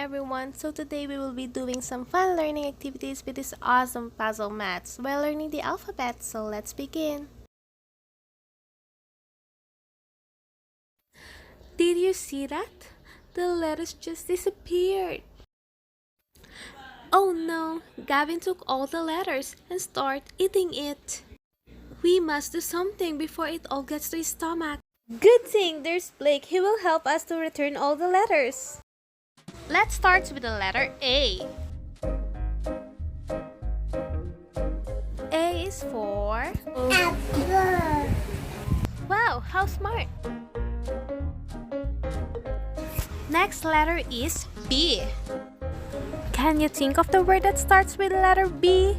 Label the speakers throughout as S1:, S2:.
S1: everyone. So today we will be doing some fun learning activities with this awesome puzzle mats while learning the alphabet. So let's begin. Did you see that? The letters just disappeared. Oh no, Gavin took all the letters and started eating it. We must do something before it all gets to his stomach. Good thing there's Blake. He will help us to return all the letters. Let's start with the letter A. A is for
S2: Apple.
S1: Wow, how smart. Next letter is B. Can you think of the word that starts with the letter B?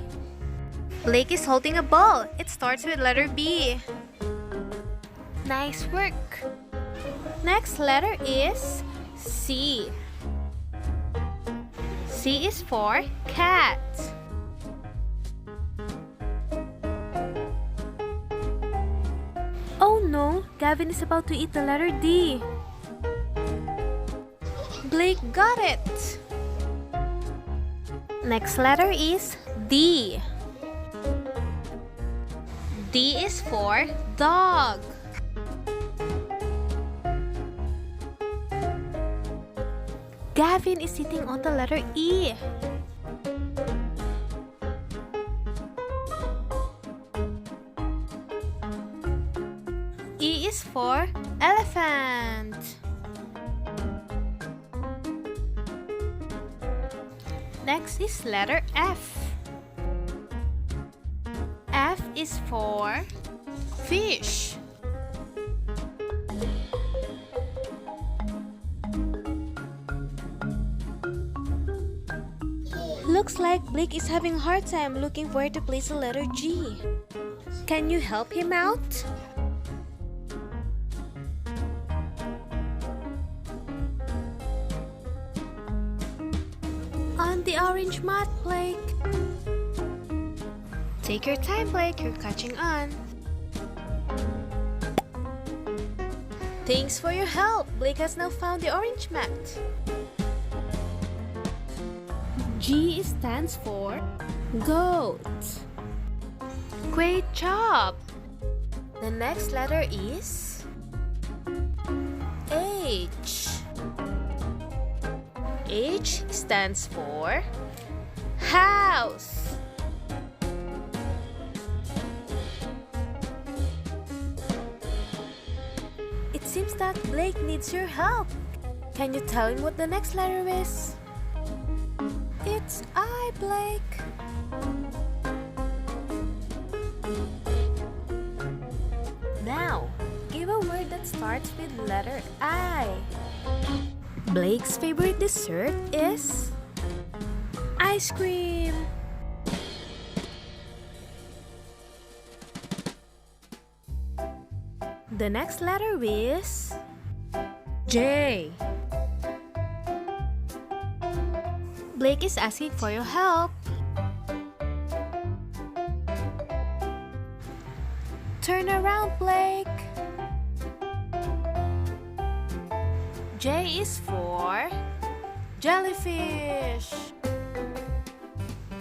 S1: Blake is holding a ball. It starts with letter B. Nice work. Next letter is C. C is for cat. Oh no, Gavin is about to eat the letter D. Blake got it. Next letter is D. D is for dog. Gavin is sitting on the letter E. E is for elephant. Next is letter F. F is for fish. Looks like Blake is having a hard time looking for where to place the letter G. Can you help him out? On the orange mat, Blake. Take your time, Blake. You're catching on. Thanks for your help. Blake has now found the orange mat. G stands for goat. Great job! The next letter is H. H stands for house. It seems that Blake needs your help. Can you tell him what the next letter is? It's I, Blake. Now, give a word that starts with letter I. Blake's favorite dessert is ice cream. The next letter is J. Blake is asking for your help. Turn around, Blake. J is for jellyfish.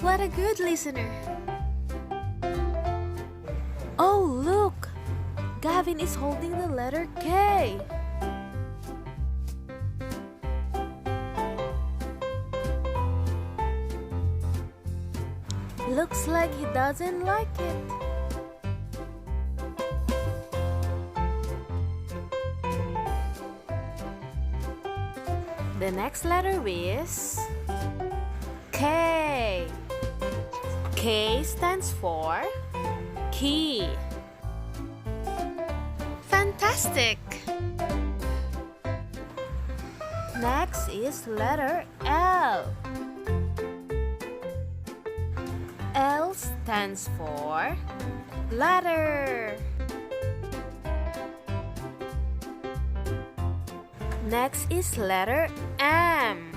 S1: What a good listener. Oh, look. Gavin is holding the letter K. Looks like he doesn't like it. The next letter is K. K stands for key. Fantastic! Next is letter L. L stands for ladder. Next is letter M.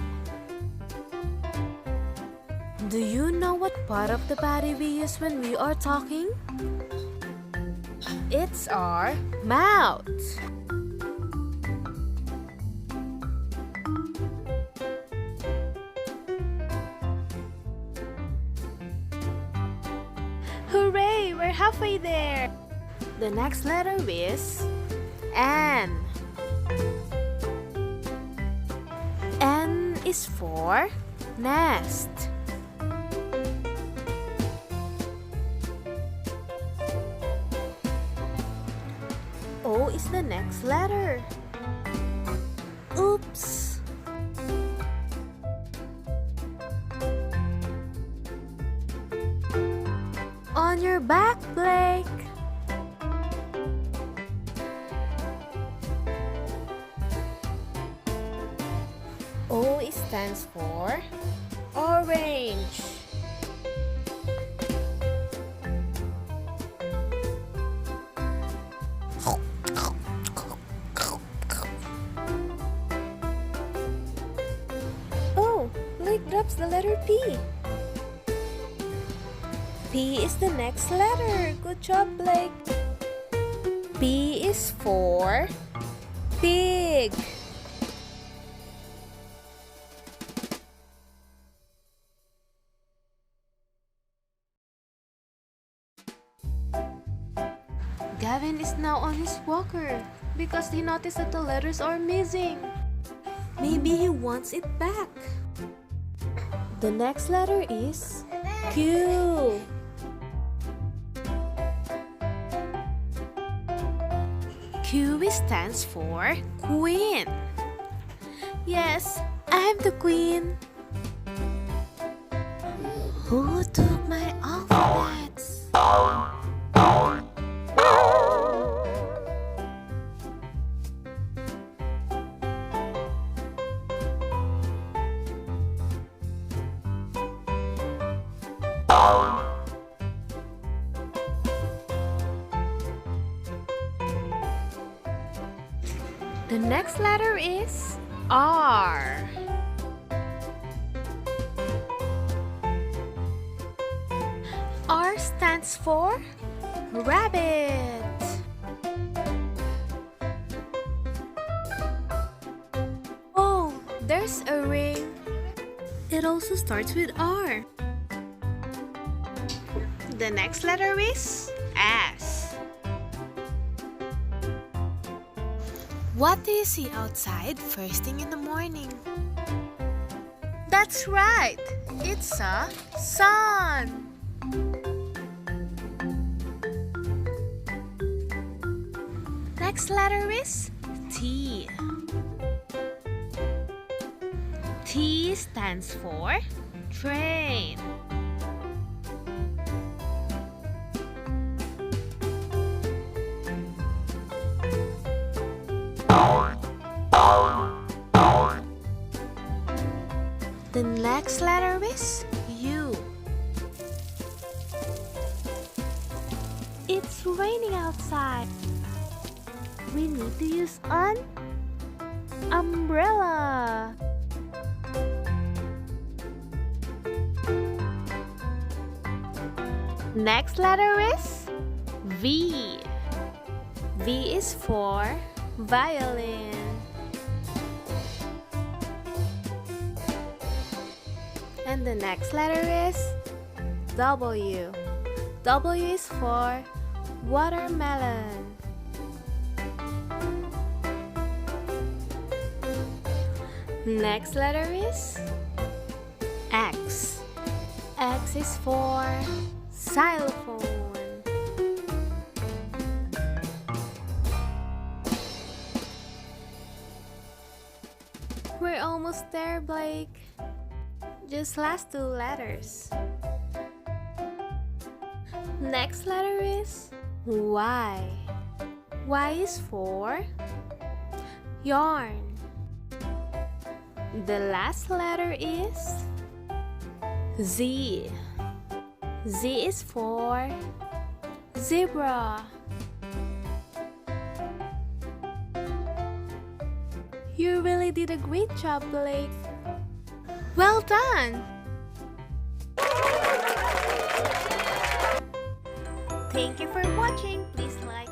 S1: Do you know what part of the body we use when we are talking? It's our mouth. halfway there. The next letter is N. N is for nest. O is the next letter. Oops! On your back, Blake! O stands for orange. Oh, Blake drops the letter P. P is the next letter. Good job, Blake. P is for pig. Gavin is now on his walker because he noticed that the letters are missing. Maybe he wants it back. The next letter is Q. Q stands for queen. Yes, I'm the queen. Who took my alphabets? The next letter is R. R stands for rabbit. Oh, there's a ring. It also starts with R. The next letter is S. What do you see outside first thing in the morning? That's right! It's a sun! Next letter is T. T stands for train. The next letter is U. It's raining outside. We need to use an umbrella. Next letter is V. V is for violin. And the next letter is W. W is for watermelon. Next letter is X. X is for xylophone. We're almost there, Blake. Just last two letters. Next letter is Y. Y is for yarn. The last letter is Z. Z is for zebra. You really did a great job, Blake. Well done! Thank you for watching. Please like